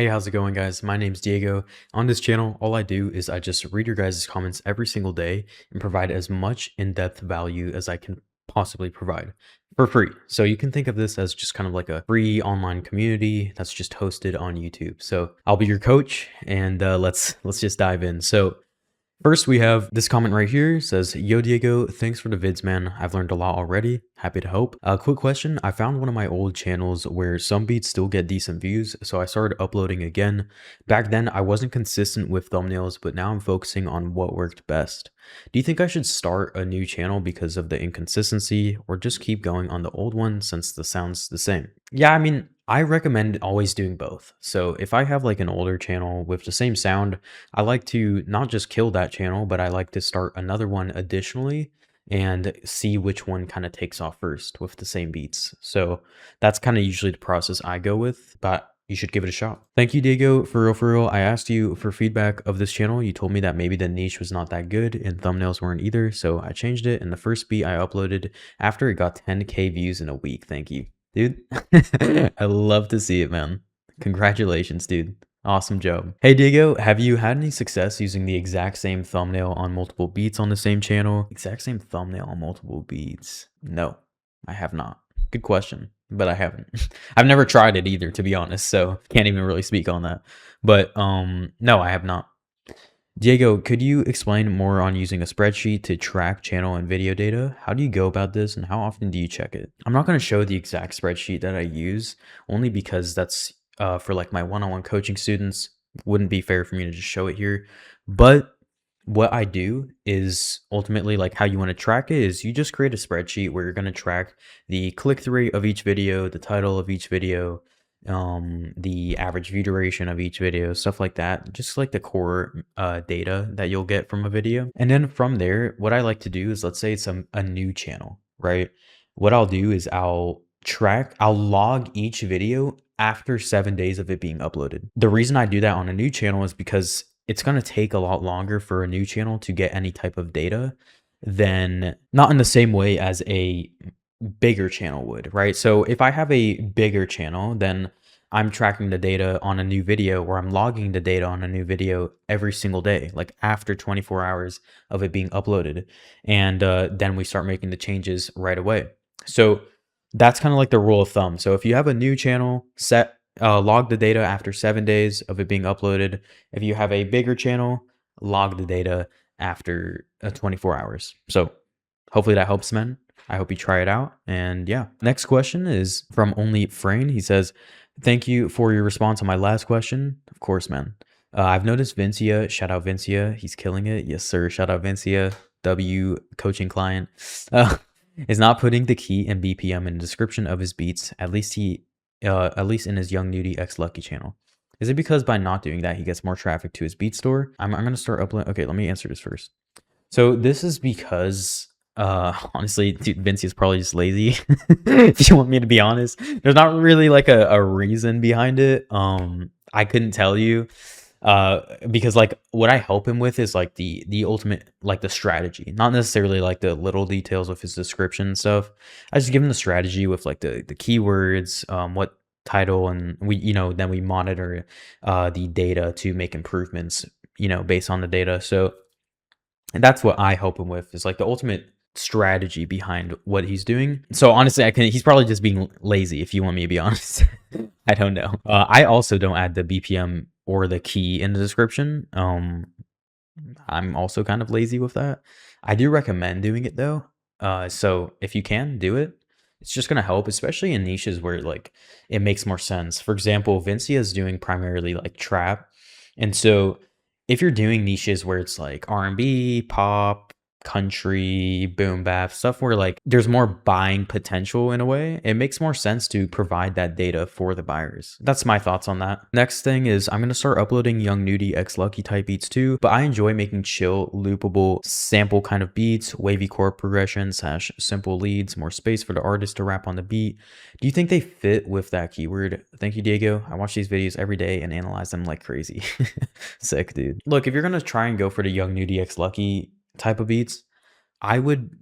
Hey, how's it going, guys? My name's Diego. On this channel, all I do is I just read your guys' comments every single day and provide as much in-depth value as I can possibly provide for free. So you can think of this as just kind of like a free online community that's just hosted on YouTube. So I'll be your coach, and let's just dive in. So first, we have this comment right here. It says, "Yo, Diego, thanks for the vids, man. I've learned a lot already. Happy to help. Quick question. I found one of my old channels where some beats still get decent views, so I started uploading again. Back then, I wasn't consistent with thumbnails, but now I'm focusing on what worked best. Do you think I should start a new channel because of the inconsistency, or just keep going on the old one since the sound's the same?" Yeah, I mean, I recommend always doing both. So if I have like an older channel with the same sound, I like to not just kill that channel, but I like to start another one additionally and see which one kind of takes off first with the same beats. So that's kind of usually the process I go with, but you should give it a shot. Thank you, Diego. For real, I asked you for feedback of this channel. You told me that maybe the niche was not that good and thumbnails weren't either. So I changed it. And the first beat I uploaded after it got 10K views in a week. Thank you, dude. I love to see it, man. Congratulations, dude. Awesome job. Hey, Diego, have you had any success using the exact same thumbnail on multiple beats on the same channel? Exact same thumbnail on multiple beats? No, I have not. Good question, but I haven't. I've never tried it either, to be honest, so can't even really speak on that. But no, I have not. Diego, could you explain more on using a spreadsheet to track channel and video data? How do you go about this and how often do you check it? I'm not going to show the exact spreadsheet that I use only because that's for like my one-on-one coaching students. Wouldn't be fair for me to just show it here. But what I do is ultimately like how you want to track it is you just create a spreadsheet where you're going to track the click-through rate of each video, the title of each video, the average view duration of each video, stuff like that, just like the core data that you'll get from a video. And then from there, what I like to do is, let's say it's a new channel, right? What I'll do is I'll log each video after 7 days of it being uploaded. The reason I do that on a new channel is because it's going to take a lot longer for a new channel to get any type of data than, not in the same way as a bigger channel would, right? So if I have a bigger channel, then I'm tracking the data on a new video, or I'm logging the data on a new video every single day, like after 24 hours of it being uploaded. And then we start making the changes right away. So that's kind of like the rule of thumb. So if you have a new channel, log the data after 7 days of it being uploaded. If you have a bigger channel, log the data after 24 hours. So hopefully that helps, man. I hope you try it out. And yeah, next question is from Only Frayne. He says, "Thank you for your response on my last question." Of course, man. I've noticed Vincia, shout out Vincia, he's killing it. Yes, sir. Shout out Vincia, W coaching client, is not putting the key and BPM in the description of his beats, at least in his Young Nudie X Lucky channel. Is it because by not doing that, he gets more traffic to his beat store? I'm going to start uploading. Okay, let me answer this first. So this is because honestly, dude, Vinci is probably just lazy. If you want me to be honest, there's not really like a reason behind it. I couldn't tell you because like what I help him with is like the ultimate, like the strategy, not necessarily like the little details of his description and stuff. I just give him the strategy with like the keywords, what title, and then we monitor the data to make improvements, based on the data. So, and that's what I help him with, is like the ultimate strategy behind what he's doing. So honestly, he's probably just being lazy, if you want me to be honest. I don't know. I also don't add the BPM or the key in the description. I'm also kind of lazy with that. I do recommend doing it though. So if you can do it, it's just going to help, especially in niches where like it makes more sense. For example, Vincia is doing primarily like trap. And so if you're doing niches where it's like R&B, pop, country, boom bap, stuff where like there's more buying potential in a way, it makes more sense to provide that data for the buyers. That's my thoughts on that. Next thing is I'm going to start uploading Young Nudie X Lucky type beats too, but I enjoy making chill, loopable, sample kind of beats, wavy chord progression / simple leads, more space for the artist to rap on the beat. Do you think they fit with that keyword? Thank you, Diego. I watch these videos every day and analyze them like crazy. Sick, dude. Look, if you're going to try and go for the Young Nudie X Lucky type of beats, I would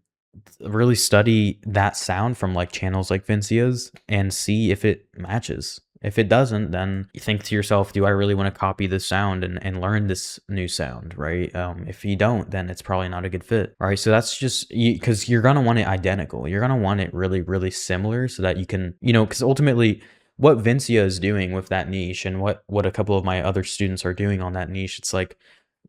really study that sound from like channels like Vincia's and see if it matches. If it doesn't, then you think to yourself, do I really want to copy this sound and learn this new sound, right? If you don't, then it's probably not a good fit, right? So that's just because you're going to want it identical. You're going to want it really, really similar so that you can, because ultimately what Vincia is doing with that niche and what a couple of my other students are doing on that niche, it's like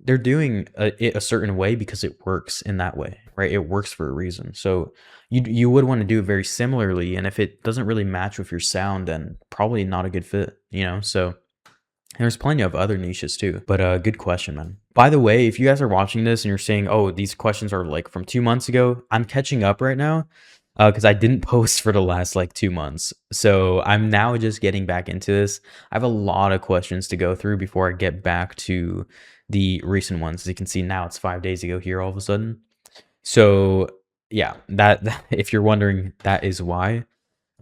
they're doing it a certain way because it works in that way, right? It works for a reason. So you would want to do it very similarly, and if it doesn't really match with your sound, then probably not a good fit. So there's plenty of other niches too. But good question, man. By the way, if you guys are watching this and you're saying, oh, these questions are like from 2 months ago, I'm catching up right now because I didn't post for the last like 2 months. So I'm now just getting back into this. I have a lot of questions to go through before I get back to the recent ones. As you can see now, it's 5 days ago here all of a sudden. So yeah, that if you're wondering, that is why.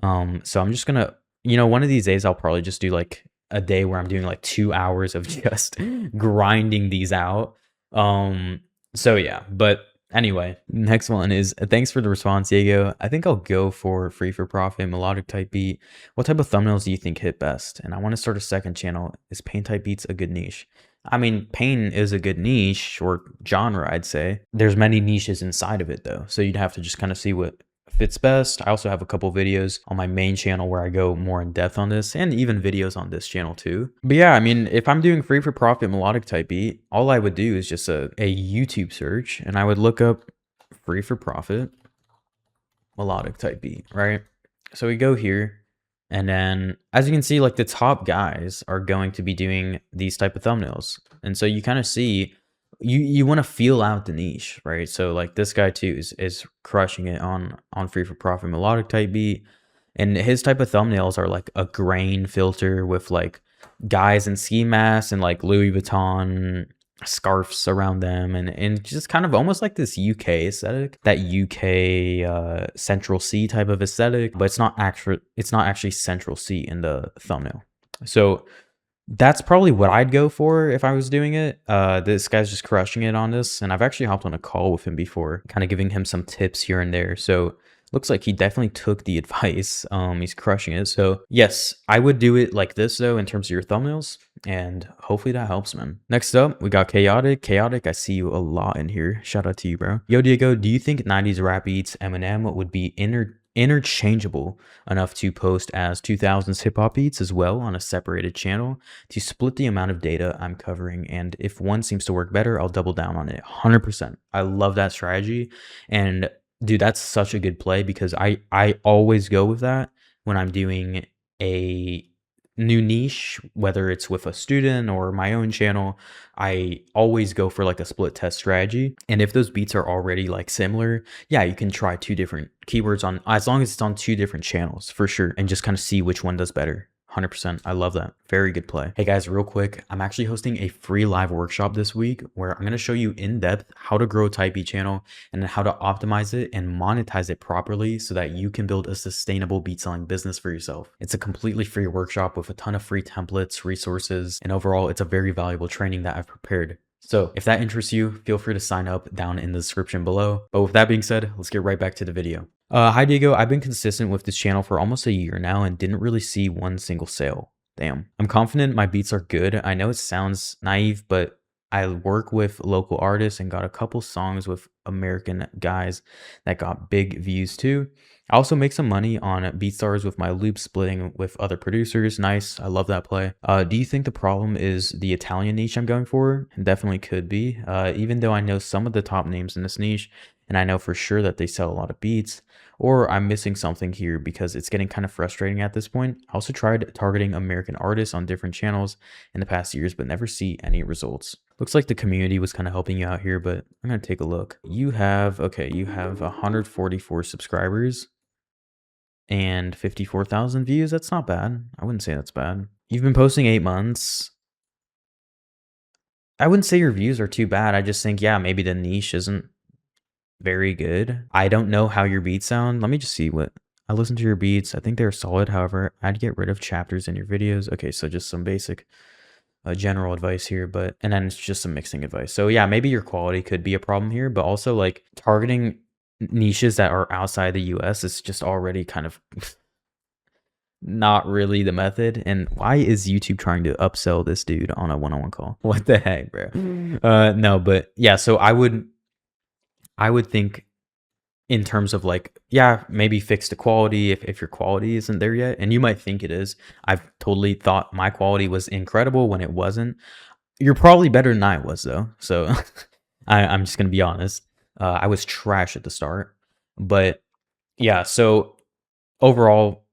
So I'm just gonna, one of these days I'll probably just do like a day where I'm doing like 2 hours of just grinding these out. Um, so yeah, but anyway, next one is thanks for the response, Diego. I think I'll go for free for profit, melodic type beat. What type of thumbnails do you think hit best? And I want to start a second channel. Is pain type beats a good niche? I mean, pain is a good niche or genre, I'd say. There's many niches inside of it though. So you'd have to just kind of see what fits best. I also have a couple videos on my main channel where I go more in depth on this, and even videos on this channel too. But yeah, I mean, if I'm doing free for profit melodic type beat, all I would do is just a YouTube search, and I would look up free for profit melodic type beat, right? So we go here, and then as you can see, like the top guys are going to be doing these type of thumbnails. And so you kind of see, you want to feel out the niche, right? So like this guy too is crushing it on free for profit melodic type beat. And his type of thumbnails are like a grain filter with like guys in ski masks and like Louis Vuitton scarves around them, and just kind of almost like this UK aesthetic, that UK Central C type of aesthetic, but it's not actually Central C in the thumbnail. So that's probably what I'd go for if I was doing it. This guy's just crushing it on this, and I've actually hopped on a call with him before, kind of giving him some tips here and there. So looks like he definitely took the advice. He's crushing it. So yes, I would do it like this though in terms of your thumbnails, and hopefully that helps, man. Next up, we got Chaotic. Chaotic, I see you a lot in here. Shout out to you, bro. Yo, Diego, do you think 90s rap beats Eminem would be interchangeable enough to post as 2000s hip hop beats as well on a separated channel to split the amount of data I'm covering? And if one seems to work better, I'll double down on it. 100%. I love that strategy. And dude, that's such a good play because I always go with that when I'm doing a new niche, whether it's with a student or my own channel. I always go for like a split test strategy. And if those beats are already like similar, yeah, you can try two different keywords on, as long as it's on two different channels for sure, and just kind of see which one does better. 100%. I love that. Very good play. Hey guys, real quick, I'm actually hosting a free live workshop this week where I'm going to show you in depth how to grow a type beat channel and how to optimize it and monetize it properly so that you can build a sustainable beat selling business for yourself. It's a completely free workshop with a ton of free templates, resources, and overall, it's a very valuable training that I've prepared. So if that interests you, feel free to sign up down in the description below. But with that being said, let's get right back to the video. Hi Diego, I've been consistent with this channel for almost a year now and didn't really see one single sale. Damn. I'm confident my beats are good. I know it sounds naive, but I work with local artists and got a couple songs with American guys that got big views too. I also make some money on BeatStars with my loop splitting with other producers. Nice. I love that play. Do you think the problem is the Italian niche I'm going for? Definitely could be. Even though I know some of the top names in this niche, and I know for sure that they sell a lot of beats, or I'm missing something here because it's getting kind of frustrating at this point. I also tried targeting American artists on different channels in the past years, but never see any results. Looks like the community was kind of helping you out here, but I'm going to take a look. You have 144 subscribers and 54,000 views. That's not bad. I wouldn't say that's bad. You've been posting 8 months. I wouldn't say your views are too bad. I just think, yeah, maybe the niche isn't very good. I don't know how your beats sound. Let me just see what I listened to your beats. I think they're solid. However, I'd get rid of chapters in your videos. Okay, so just some basic general advice here, and then it's just some mixing advice. So yeah, maybe your quality could be a problem here, but also like targeting niches that are outside the US is just already kind of not really the method. And why is YouTube trying to upsell this dude on a one-on-one call? What the heck, bro? No, but yeah, so I would think in terms of like, yeah, maybe fix the quality if your quality isn't there yet. And you might think it is. I've totally thought my quality was incredible when it wasn't. You're probably better than I was though. So I'm just gonna be honest. I was trash at the start. But yeah, so overall,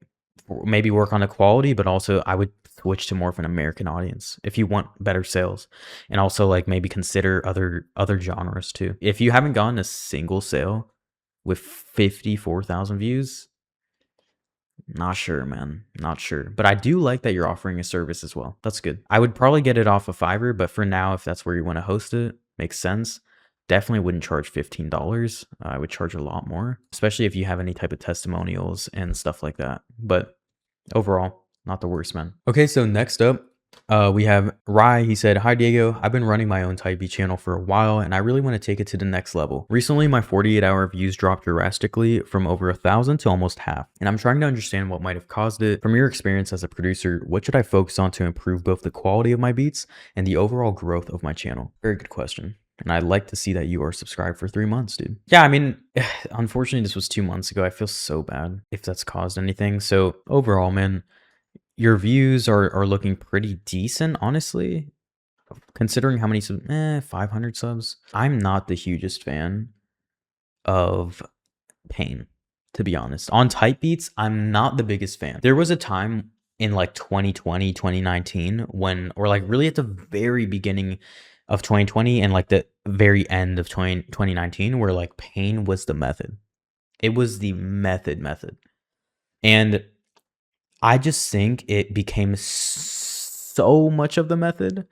maybe work on the quality, but also I would switch to more of an American audience if you want better sales, and also like maybe consider other genres too. If you haven't gotten a single sale with 54,000 views, not sure, man. Not sure. But I do like that you're offering a service as well. That's good. I would probably get it off of Fiverr, but for now, if that's where you want to host it, makes sense. Definitely wouldn't charge $15. I would charge a lot more, especially if you have any type of testimonials and stuff like that. But overall, not the worst, man. Okay, so next up, we have Rye. He said, "Hi Diego, I've been running my own Type B channel for a while and I really want to take it to the next level. Recently, my 48-hour views dropped drastically from over 1,000 to almost half, and I'm trying to understand what might have caused it. From your experience as a producer, what should I focus on to improve both the quality of my beats and the overall growth of my channel?" Very good question. And I'd like to see that you are subscribed for 3 months, dude. Yeah, I mean, unfortunately, this was 2 months ago. I feel so bad if that's caused anything. So overall, man, your views are looking pretty decent, honestly, considering how many 500 subs. I'm not the hugest fan of Pain, to be honest. On type beats, I'm not the biggest fan. There was a time in like 2020, 2019 when, or like really at the very beginning of 2020 and like the very end of 2019 where like Pain was the method. It was the method. And I just think it became so much of the method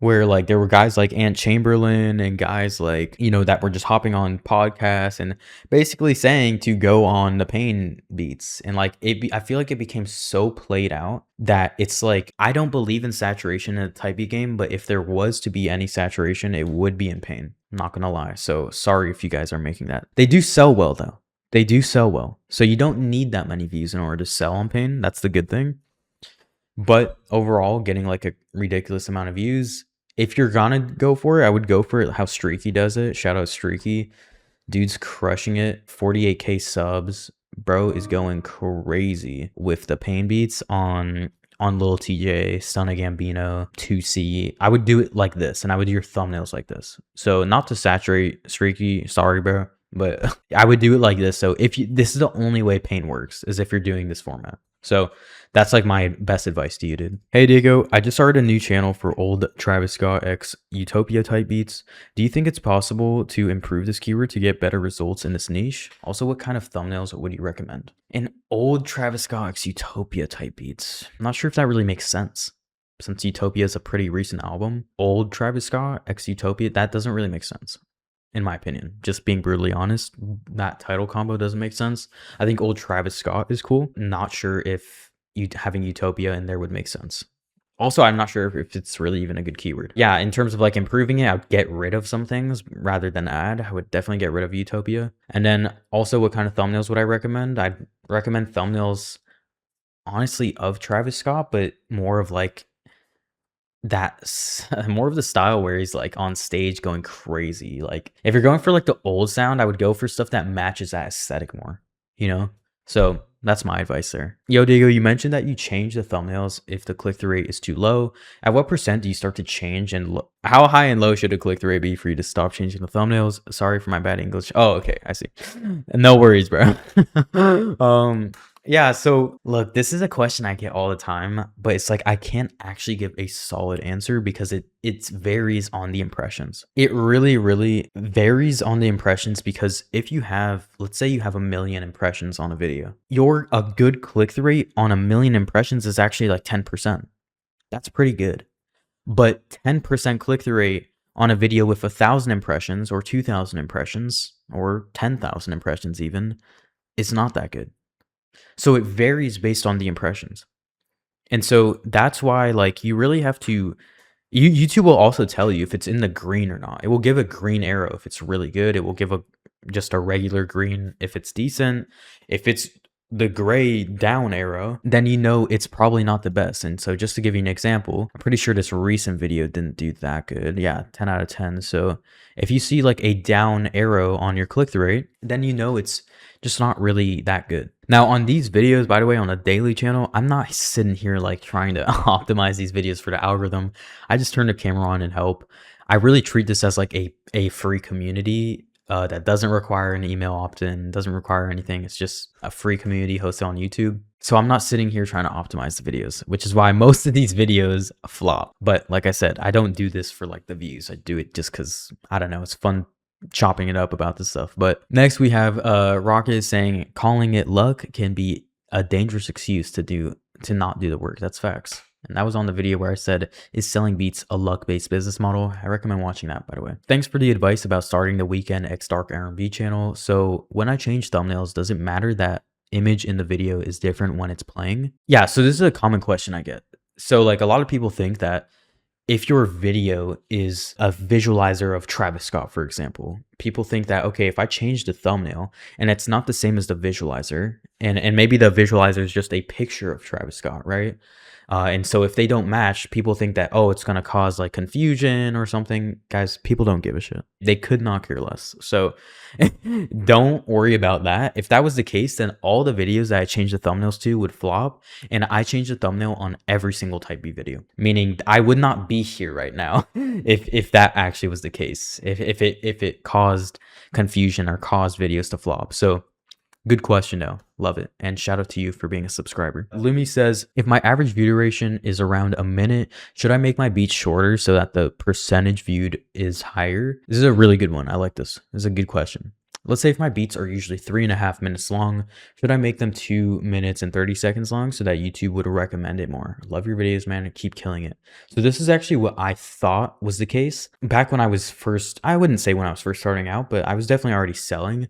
where like there were guys like Ant Chamberlain and guys like, that were just hopping on podcasts and basically saying to go on the Pain beats. And like I feel like it became so played out that it's like, I don't believe in saturation in a type beat game, but if there was to be any saturation, it would be in Pain. I'm not gonna lie. So sorry if you guys are making that. They do sell well though. They do sell well. So you don't need that many views in order to sell on Pain. That's the good thing. But overall, getting like a ridiculous amount of views, if you're gonna go for it, I would go for it how Streaky does it. Shout out Streaky. Dude's crushing it. 48K subs. Bro is going crazy with the Pain beats on Lil TJ, Stunna Gambino, 2C. I would do it like this, and I would do your thumbnails like this. So not to saturate Streaky, sorry, bro. But I would do it like this. So this is the only way Pain works, is if you're doing this format. So that's like my best advice to you, dude. Hey Diego, I just started a new channel for old Travis Scott x Utopia type beats. Do you think it's possible to improve this keyword to get better results in this niche? Also, what kind of thumbnails would you recommend? An old Travis Scott x Utopia type beats. I'm not sure if that really makes sense, since Utopia is a pretty recent album. Old Travis Scott x Utopia, that doesn't really make sense. In my opinion, just being brutally honest, that title combo doesn't make sense. I think old Travis Scott is cool. Not sure if having Utopia in there would make sense. Also, I'm not sure if it's really even a good keyword. Yeah, in terms of like improving it, I would get rid of some things rather than add. I would definitely get rid of Utopia. And then also, what kind of thumbnails would I recommend? I'd recommend thumbnails, honestly, of Travis Scott, but more of like that's more of the style where he's like on stage going crazy. Like if you're going for like the old sound, I would go for stuff that matches that aesthetic more, So that's my advice there. Yo, Diego, you mentioned that you change the thumbnails if the click-through rate is too low. At what percent do you start to change, and how high and low should a click-through rate be for you to stop changing the thumbnails? Sorry for my bad English. Oh, okay, I see. No worries, bro. Yeah, so look, this is a question I get all the time, but it's like I can't actually give a solid answer because it varies on the impressions. It really, really varies on the impressions, because if you have, let's say you have 1 million impressions on a video, a good click-through rate on 1 million impressions is actually like 10%. That's pretty good. But 10% click-through rate on a video with 1,000 impressions or 2,000 impressions or 10,000 impressions even is not that good. So it varies based on the impressions. And so that's why like you really have to, YouTube will also tell you if it's in the green or not. It will give a green arrow if it's really good. It will give just a regular green if it's decent. If it's the gray down arrow, then you know it's probably not the best. And so just to give you an example, I'm pretty sure this recent video didn't do that good. Yeah, 10 out of 10. So if you see like a down arrow on your click-through rate, then you know it's just not really that good. Now on these videos, by the way, on a daily channel, I'm not sitting here like trying to optimize these videos for the algorithm. I just turn the camera on and help. I really treat this as like a free community that doesn't require an email opt-in, doesn't require anything. It's just a free community hosted on YouTube. So I'm not sitting here trying to optimize the videos, which is why most of these videos flop. But like I said, I don't do this for like the views. I do it just because, I don't know, it's fun chopping it up about this stuff. But next we have Rocket saying calling it luck can be a dangerous excuse to not do the work. That's facts. And that was on the video where I said, is selling beats a luck-based business model? I recommend watching that, by the way. Thanks for the advice about starting the Weekend X Dark R&B channel. So when I change thumbnails, does it matter that image in the video is different when it's playing? Yeah, so this is a common question I get. So like a lot of people think that if your video is a visualizer of Travis Scott, for example, people think that, okay, if I change the thumbnail and it's not the same as the visualizer, and maybe the visualizer is just a picture of Travis Scott, right? And so if they don't match, people think that, oh, it's going to cause like confusion or something. Guys, people don't give a shit. They could not care less. So don't worry about that. If that was the case, then all the videos that I changed the thumbnails to would flop. And I changed the thumbnail on every single type B video, meaning I would not be here right now if that actually was the case, if it caused confusion or caused videos to flop. So good question though. Love it. And shout out to you for being a subscriber. Lumi says, if my average view duration is around a minute, should I make my beats shorter so that the percentage viewed is higher? This is a really good one. I like this. This is a good question. Let's say if my beats are usually 3.5 minutes long, should I make them 2 minutes and 30 seconds long so that YouTube would recommend it more? Love your videos, man, and keep killing it. So this is actually what I thought was the case back when I was first, I wouldn't say when I was first starting out, but I was definitely already selling.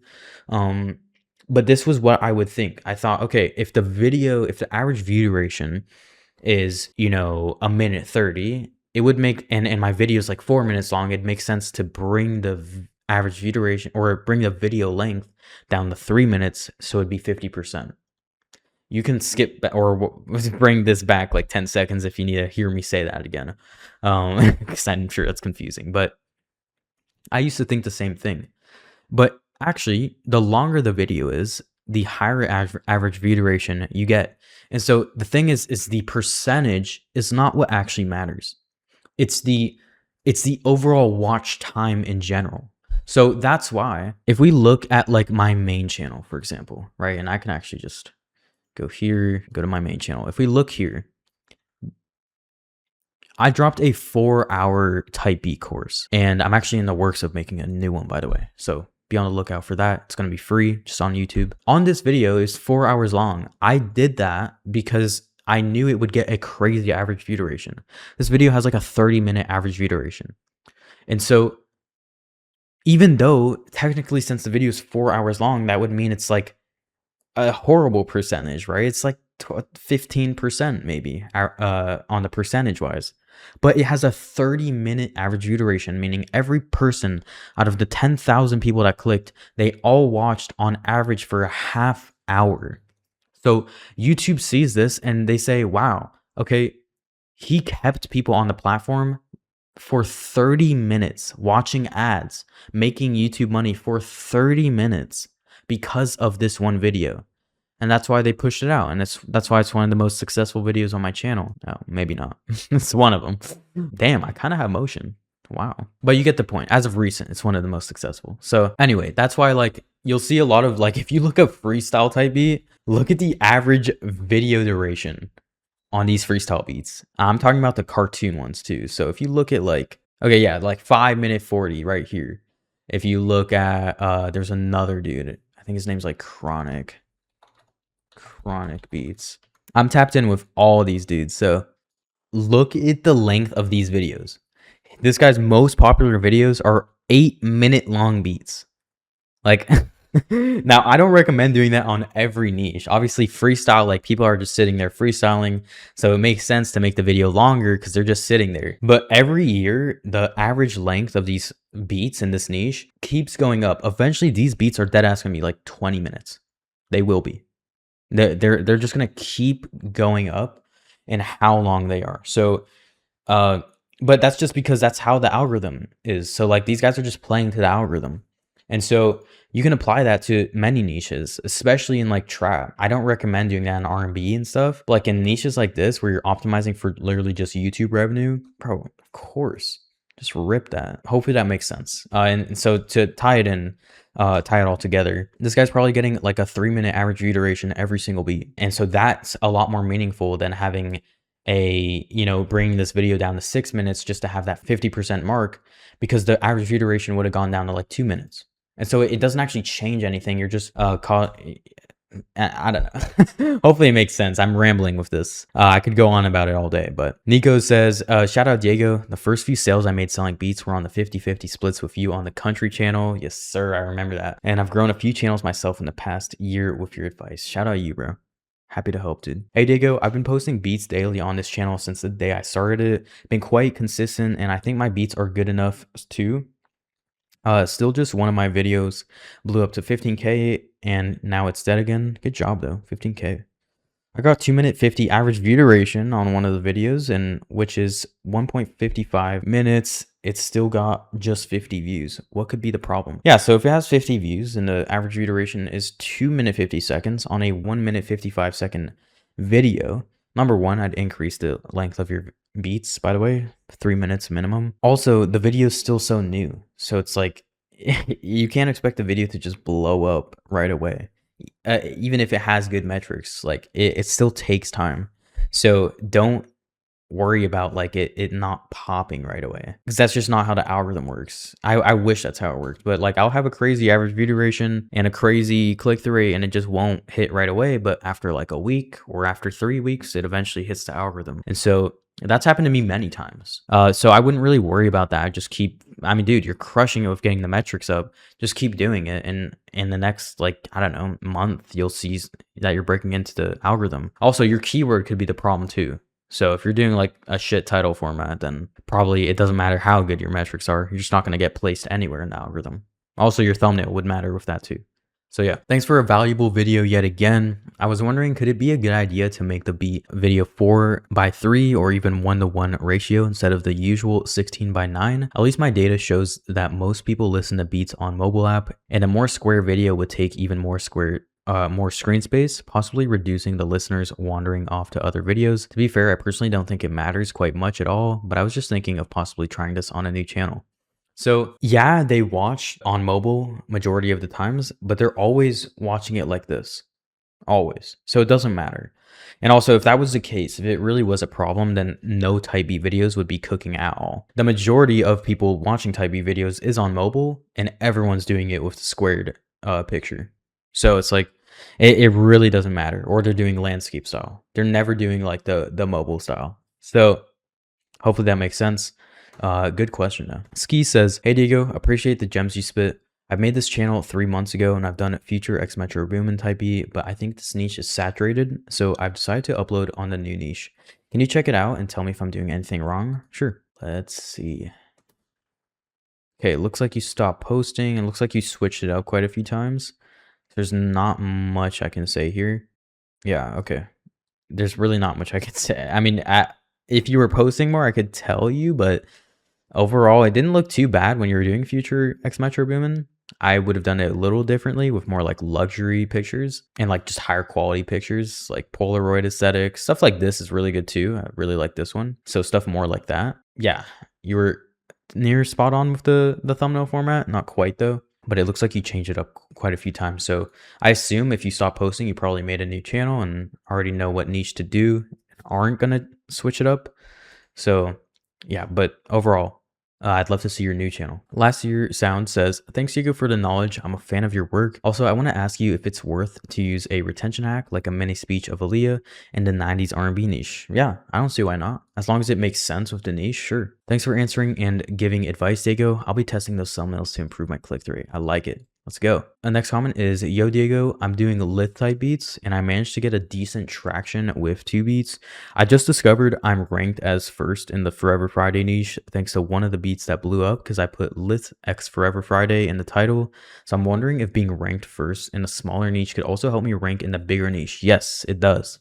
But this was what I would think. I thought, okay, if the average view duration is, you know, a minute 30, it would make, and my video is like 4 minutes long, it makes sense to bring the average view duration or bring the video length down to 3 minutes. So it'd be 50%. You can skip or bring this back like 10 seconds if you need to hear me say that again. Because I'm sure that's confusing, but I used to think the same thing. But actually, the longer the video is, the higher average view duration you get. And so the thing is the percentage is not what actually matters. It's the overall watch time in general. So that's why if we look at like my main channel, for example, right? And I can actually just go here, go to my main channel. If we look here, I dropped a 4-hour type beat course, and I'm actually in the works of making a new one, by the way. So be on the lookout for that. It's going to be free, just on YouTube. On this video is 4 hours long. I did that because I knew it would get a crazy average view duration. This video has like a 30-minute average view duration. And so even though technically since the video is 4 hours long, that would mean it's like a horrible percentage, right? It's like 15% maybe on the percentage wise. But it has a 30-minute average view duration, meaning every person out of the 10,000 people that clicked, they all watched on average for a half hour. So YouTube sees this and they say, wow, okay, he kept people on the platform for 30 minutes watching ads, making YouTube money for 30 minutes because of this one video. And that's why they pushed it out. And that's why it's one of the most successful videos on my channel. Oh, maybe not. It's one of them. Damn, I kind of have motion. Wow. But you get the point. As of recent, it's one of the most successful. So anyway, that's why like you'll see a lot of like, if you look up freestyle type beat, look at the average video duration on these freestyle beats. I'm talking about the cartoon ones too. So if you look at like, okay, yeah, like 5 minute 40 right here. If you look at, there's another dude. I think his name's like Chronic Beats. I'm tapped in with all these dudes. So look at the length of these videos. This guy's most popular videos are 8-minute long beats. Like, now I don't recommend doing that on every niche. Obviously freestyle, like people are just sitting there freestyling. So it makes sense to make the video longer because they're just sitting there. But every year, the average length of these beats in this niche keeps going up. Eventually these beats are dead ass gonna be like 20 minutes. They will be. They're just gonna keep going up in how long they are. So uh, but that's just because that's how the algorithm is. So like these guys are just playing to the algorithm. And so you can apply that to many niches, especially in like trap. I don't recommend doing that in R&B and stuff. But like in niches like this where you're optimizing for literally just YouTube revenue, bro, of course. Just rip that. Hopefully that makes sense. And so to tie it in, tie it all together, this guy's probably getting like a 3-minute average view duration every single beat. And so that's a lot more meaningful than having bringing this video down to 6 minutes just to have that 50% mark, because the average view duration would have gone down to like 2 minutes. And so it doesn't actually change anything. You're just caught. I don't know. Hopefully it makes sense. I'm rambling with this. I could go on about it all day, but Nico says, shout out Diego. The first few sales I made selling beats were on the 50/50 splits with you on the country channel. Yes, sir. I remember that. And I've grown a few channels myself in the past year with your advice. Shout out you, bro. Happy to help, dude. Hey, Diego, I've been posting beats daily on this channel since the day I started it. Been quite consistent, and I think my beats are good enough too. Still just one of my videos blew up to 15K, and now it's dead again. Good job, though. 15K. I got 2-minute 50 average view duration on one of the videos, and which is 1.55 minutes. It's still got just 50 views. What could be the problem? Yeah, so if it has 50 views and the average view duration is 2-minute 50 seconds on a 1-minute 55-second video, number one, I'd increase the length of your beats, by the way, 3 minutes minimum. Also, the video is still so new, so it's like you can't expect the video to just blow up right away. Even if it has good metrics, like it still takes time. So don't worry about like it not popping right away, because that's just not how the algorithm works. I wish that's how it works, but like I'll have a crazy average view duration and a crazy click-through rate and it just won't hit right away, but after like a week or after 3 weeks it eventually hits the algorithm. And so that's happened to me many times. So I wouldn't really worry about that. I mean, dude, you're crushing it with getting the metrics up. Just keep doing it, and in the next, like, I don't know, month, you'll see that you're breaking into the algorithm. Also, your keyword could be the problem too. So if you're doing like a shit title format, then probably it doesn't matter how good your metrics are. You're just not going to get placed anywhere in the algorithm. Also, your thumbnail would matter with that too. So yeah, thanks for a valuable video yet again. I was wondering, could it be a good idea to make the beat video 4:3 or even 1:1 ratio instead of the usual 16:9? At least my data shows that most people listen to beats on mobile app, and a more square video would take even more screen space, possibly reducing the listeners wandering off to other videos. To be fair, I personally don't think it matters quite much at all, but I was just thinking of possibly trying this on a new channel. So yeah, they watch on mobile majority of the times, but they're always watching it like this. Always. So it doesn't matter. And also, if that was the case, if it really was a problem, then no type B videos would be cooking at all. The majority of people watching type B videos is on mobile, and everyone's doing it with the squared picture. So it's like, it really doesn't matter. Or they're doing landscape style. They're never doing like the mobile style. So hopefully that makes sense. Good question though. Ski says, hey Diego, appreciate the gems you spit. I've made this channel 3 months ago and I've done future X Metro Boomin type B, but I think this niche is saturated, so I've decided to upload on the new niche. Can you check it out and tell me if I'm doing anything wrong? Sure. Let's see. Okay, it looks like you stopped posting. It looks like you switched it out quite a few times. There's not much I can say here. Yeah, okay. There's really not much I can say. I mean, if you were posting more, I could tell you, but overall, it didn't look too bad when you were doing future X Metro Boomin. I would have done it a little differently with more like luxury pictures and like just higher quality pictures, like Polaroid aesthetic. Stuff like this is really good too. I really like this one. So stuff more like that. Yeah, you were near spot on with the thumbnail format. Not quite though, but it looks like you changed it up quite a few times. So I assume if you stop posting, you probably made a new channel and already know what niche to do and aren't going to switch it up. So yeah, but overall, I'd love to see your new channel. Last Year Sound says, thanks Hugo for the knowledge. I'm a fan of your work. Also, I want to ask you if it's worth to use a retention hack like a mini speech of Aaliyah in the 90s R&B niche. Yeah, I don't see why not. As long as it makes sense with the niche, sure. Thanks for answering and giving advice, Diego. I'll be testing those thumbnails to improve my click-through rate. I like it. Let's go. The next comment is, yo Diego, I'm doing lit type beats and I managed to get a decent traction with 2 beats. I just discovered I'm ranked as first in the Forever Friday niche thanks to one of the beats that blew up because I put lit x Forever Friday in the title. So I'm wondering if being ranked first in a smaller niche could also help me rank in the bigger niche. Yes, it does.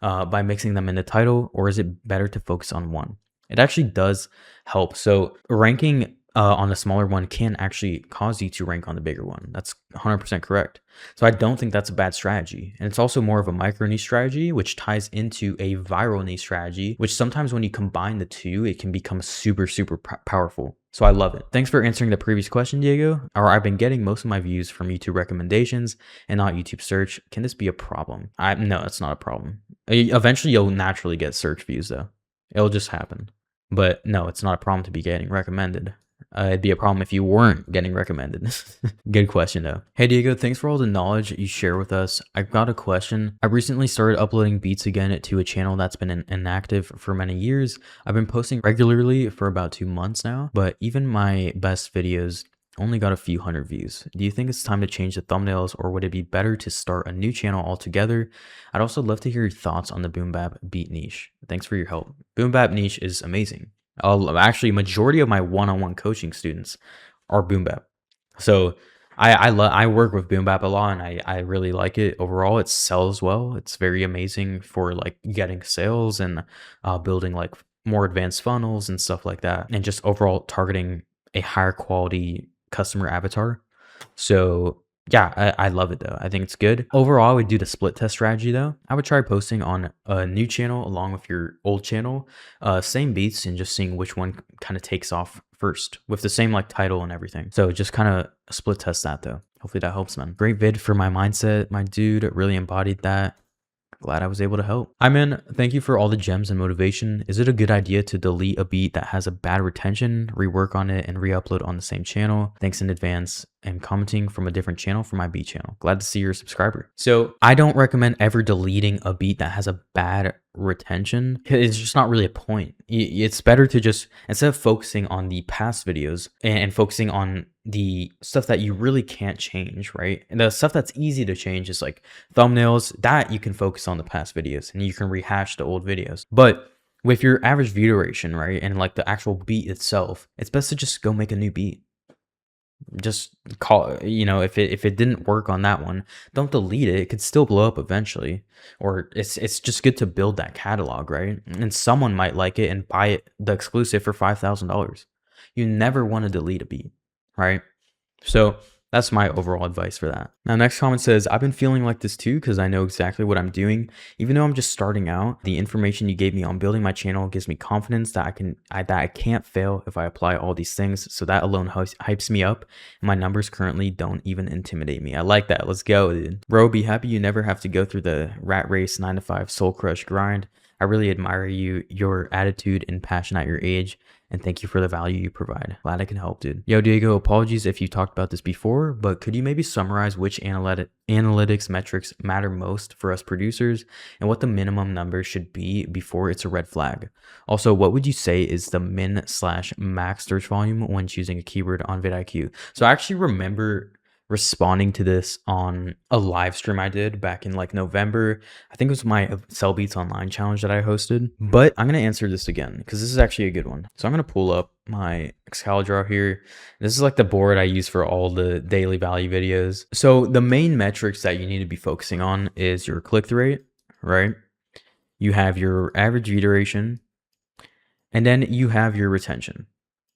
By mixing them in the title, or is it better to focus on one? It actually does help. So ranking on the smaller one can actually cause you to rank on the bigger one. That's 100% correct. So I don't think that's a bad strategy. And it's also more of a micro niche strategy, which ties into a viral niche strategy, which sometimes when you combine the two, it can become super, super powerful. So I love it. Thanks for answering the previous question, Diego. Or I've been getting most of my views from YouTube recommendations and not YouTube search. Can this be a problem? No, it's not a problem. Eventually, you'll naturally get search views though. It'll just happen. But no, it's not a problem to be getting recommended. It'd be a problem if you weren't getting recommended. Good question though. Hey Diego, thanks for all the knowledge you share with us. I've got a question. I recently started uploading beats again to a channel that's been inactive for many years. I've been posting regularly for about 2 months now, but even my best videos only got a few hundred views. Do you think it's time to change the thumbnails, or would it be better to start a new channel altogether? I'd also love to hear your thoughts on the boom bap beat niche. Thanks for your help. Boom bap niche is amazing. Actually, majority of my one-on-one coaching students are boom bap. So I work with boom bap a lot, and I really like it overall. It sells well. It's very amazing for like getting sales and building like more advanced funnels and stuff like that, and just overall targeting a higher quality customer avatar. So yeah, I love it though. I think it's good. Overall, I would do the split test strategy though. I would try posting on a new channel along with your old channel, same beats, and just seeing which one kind of takes off first with the same like title and everything. So just kind of split test that though. Hopefully that helps, man. Great vid for my mindset. My dude really embodied that. Glad I was able to help. Hi man, thank you for all the gems and motivation. Is it a good idea to delete a beat that has a bad retention, rework on it, and re-upload on the same channel? Thanks in advance. And commenting from a different channel for my beat channel. Glad to see you're a subscriber. So I don't recommend ever deleting a beat that has a bad retention. It's just not really a point. It's better to just, instead of focusing on the past videos and focusing on the stuff that you really can't change, right? And the stuff that's easy to change is like thumbnails, that you can focus on the past videos and you can rehash the old videos. But with your average view duration, right, and like the actual beat itself, it's best to just go make a new beat. Just call, if it didn't work on that one, don't delete it. It could still blow up eventually, or it's just good to build that catalog, right? And someone might like it and buy it, the exclusive, for $5,000. You never want to delete a beat, right? So that's my overall advice for that. Now, next comment says, I've been feeling like this too because I know exactly what I'm doing. Even though I'm just starting out, the information you gave me on building my channel gives me confidence that I can't fail if I apply all these things. So that alone hypes me up. And my numbers currently don't even intimidate me. I like that. Let's go, dude. Bro, be happy you never have to go through the rat race 9-to-5 soul crush grind. I really admire your attitude and passion at your age, and thank you for the value you provide. Glad I can help, dude. Yo, Diego, apologies if you talked about this before, but could you maybe summarize which analytics metrics matter most for us producers and what the minimum number should be before it's a red flag? Also, what would you say is the min/max search volume when choosing a keyword on vidIQ? So I actually remember responding to this on a live stream I did back in like November. I think it was my Sell Beats Online challenge that I hosted, but I'm going to answer this again because this is actually a good one. So I'm going to pull up my Excel drawer here. This is like the board I use for all the daily value videos. So the main metrics that you need to be focusing on is your click-through rate, right? You have your average view duration, and then you have your retention.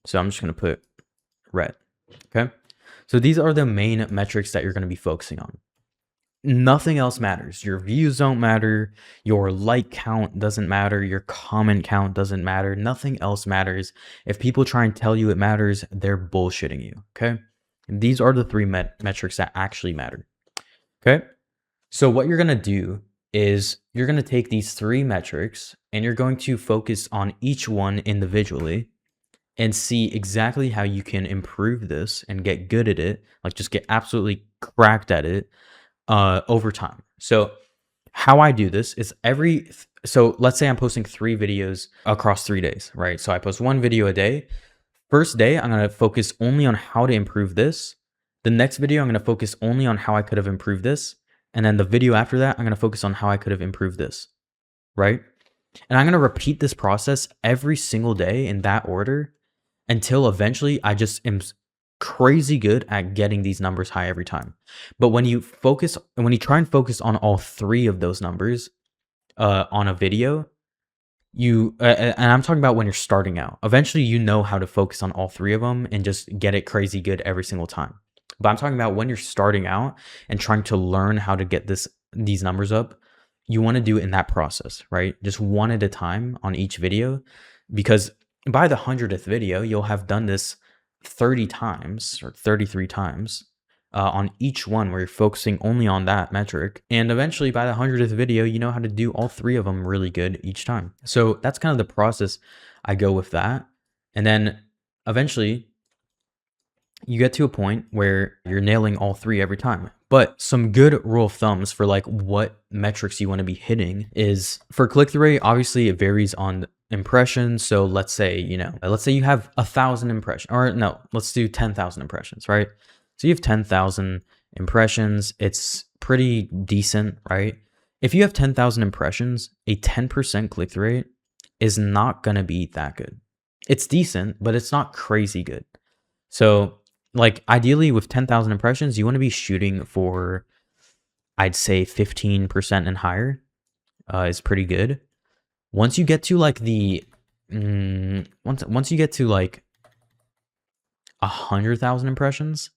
So I'm just going to put red, okay? So these are the main metrics that you're going to be focusing on. Nothing else matters. Your views don't matter. Your like count doesn't matter. Your comment count doesn't matter. Nothing else matters. If people try and tell you it matters, they're bullshitting you, okay? And these are the three metrics that actually matter, okay? So what you're going to do is you're going to take these three metrics and you're going to focus on each one individually and see exactly how you can improve this and get good at it, like just get absolutely cracked at it over time. So how I do this is so let's say I'm posting 3 videos across 3 days, right? So I post 1 video a day. First day, I'm going to focus only on how to improve this. The next video, I'm going to focus only on how I could have improved this. And then the video after that, I'm going to focus on how I could have improved this, right? And I'm going to repeat this process every single day in that order until eventually I just am crazy good at getting these numbers high every time. But when you try and focus on all three of those numbers on a video, and I'm talking about when you're starting out. Eventually, you know how to focus on all three of them and just get it crazy good every single time. But I'm talking about when you're starting out and trying to learn how to get these numbers up. You want to do it in that process, right? Just one at a time on each video, because by the 100th video, you'll have done this 30 times or 33 times on each one where you're focusing only on that metric. And eventually by the 100th video, you know how to do all three of them really good each time. So that's kind of the process I go with that. And then eventually you get to a point where you're nailing all three every time. But some good rule of thumbs for like what metrics you want to be hitting is for click-through rate, obviously it varies on impressions. So let's say you have 1,000 impressions, or no, let's do 10,000 impressions, right? So you have 10,000 impressions. It's pretty decent, right? If you have 10,000 impressions, a 10% click-through rate is not going to be that good. It's decent, but it's not crazy good. So like ideally with 10,000 impressions, you want to be shooting for, I'd say 15% and higher is pretty good. Once you get to like once you get to like 100,000 impressions,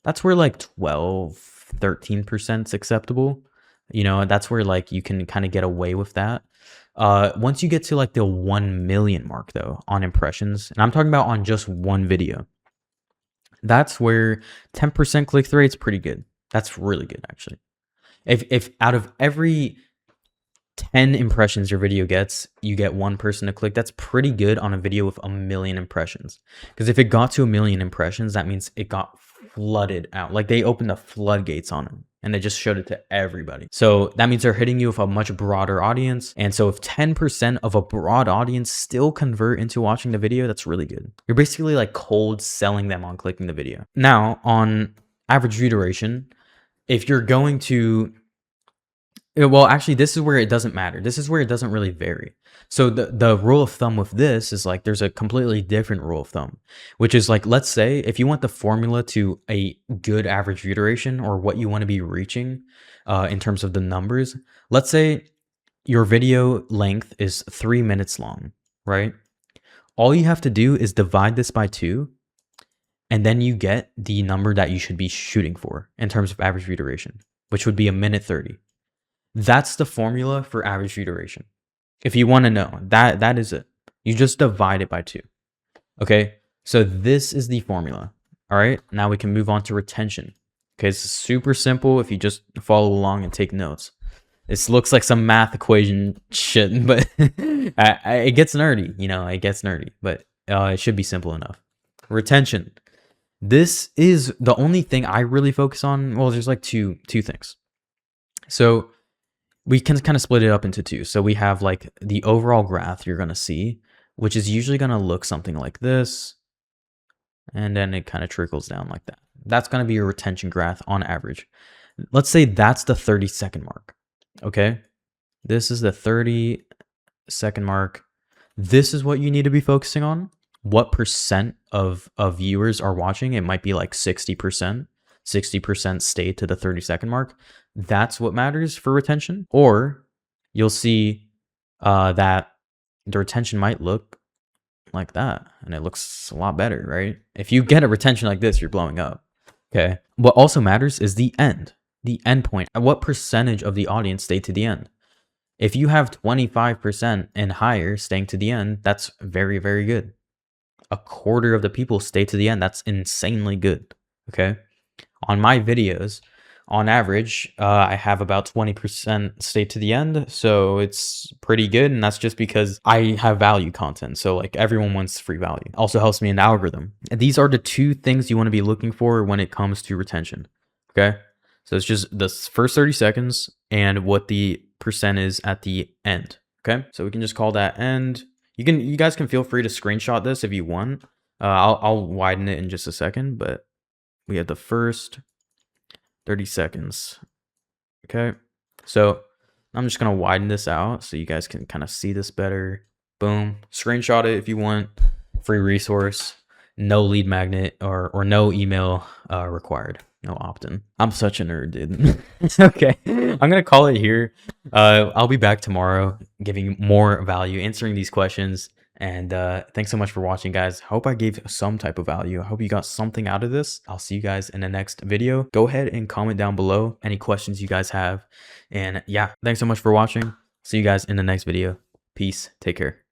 that's where like 13% is acceptable. You know, that's where like you can kind of get away with that. Once you get to like the 1 million mark though on impressions, and I'm talking about on just one video, that's where 10% click-through rate is pretty good. That's really good actually. If out of every 10 impressions your video gets, you get one person to click, that's pretty good on a video with 1 million impressions. Because if it got to 1 million impressions, that means it got flooded out. Like they opened the floodgates on them and they just showed it to everybody. So that means they're hitting you with a much broader audience. And so if 10% of a broad audience still convert into watching the video, that's really good. You're basically like cold selling them on clicking the video. Now on average view duration, if you're going to, well, actually, this is where it doesn't matter. This is where it doesn't really vary. So the rule of thumb with this is like there's a completely different rule of thumb, which is like, let's say if you want the formula to a good average view duration or what you want to be reaching in terms of the numbers, let's say your video length is 3 minutes long, right? All you have to do is divide this by 2, and then you get the number that you should be shooting for in terms of average view duration, which would be 1:30. That's the formula for average view duration. If you want to know, that is it. You just divide it by 2. Okay, so this is the formula. All right, now we can move on to retention. Okay, it's super simple if you just follow along and take notes. This looks like some math equation shit, but it gets nerdy, you know, it gets nerdy, but it should be simple enough. Retention. This is the only thing I really focus on. Well, there's like two things. So we can kind of split it up into 2. So we have like the overall graph you're going to see, which is usually going to look something like this. And then it kind of trickles down like that. That's going to be your retention graph on average. Let's say that's the 30-second mark. Okay. This is the 30-second mark. This is what you need to be focusing on. What percent of viewers are watching? It might be like 60%. 60% stay to the 30-second mark. That's what matters for retention. Or you'll see that the retention might look like that, and it looks a lot better, right? If you get a retention like this, you're blowing up. Okay. What also matters is the end point. What percentage of the audience stay to the end? If you have 25% and higher staying to the end, that's very, very good. A quarter of the people stay to the end. That's insanely good. Okay. On my videos, on average, I have about 20% stay to the end. So it's pretty good. And that's just because I have value content. So like everyone wants free value. Also helps me in the algorithm. And these are the 2 things you want to be looking for when it comes to retention. Okay. So it's just the first 30 seconds and what the percent is at the end. Okay. So we can just call that end. You guys can feel free to screenshot this if you want. I'll widen it in just a second, but we have the first 30 seconds. Okay. So I'm just going to widen this out so you guys can kind of see this better. Boom. Screenshot it if you want. Free resource. No lead magnet or no email required. No opt-in. I'm such a nerd, dude. Okay. I'm going to call it here. I'll be back tomorrow giving you more value, answering these questions. And thanks so much for watching, guys. Hope I gave some type of value. I hope you got something out of this. I'll see you guys in the next video. Go ahead and comment down below any questions you guys have. And yeah, thanks so much for watching. See you guys in the next video. Peace. Take care.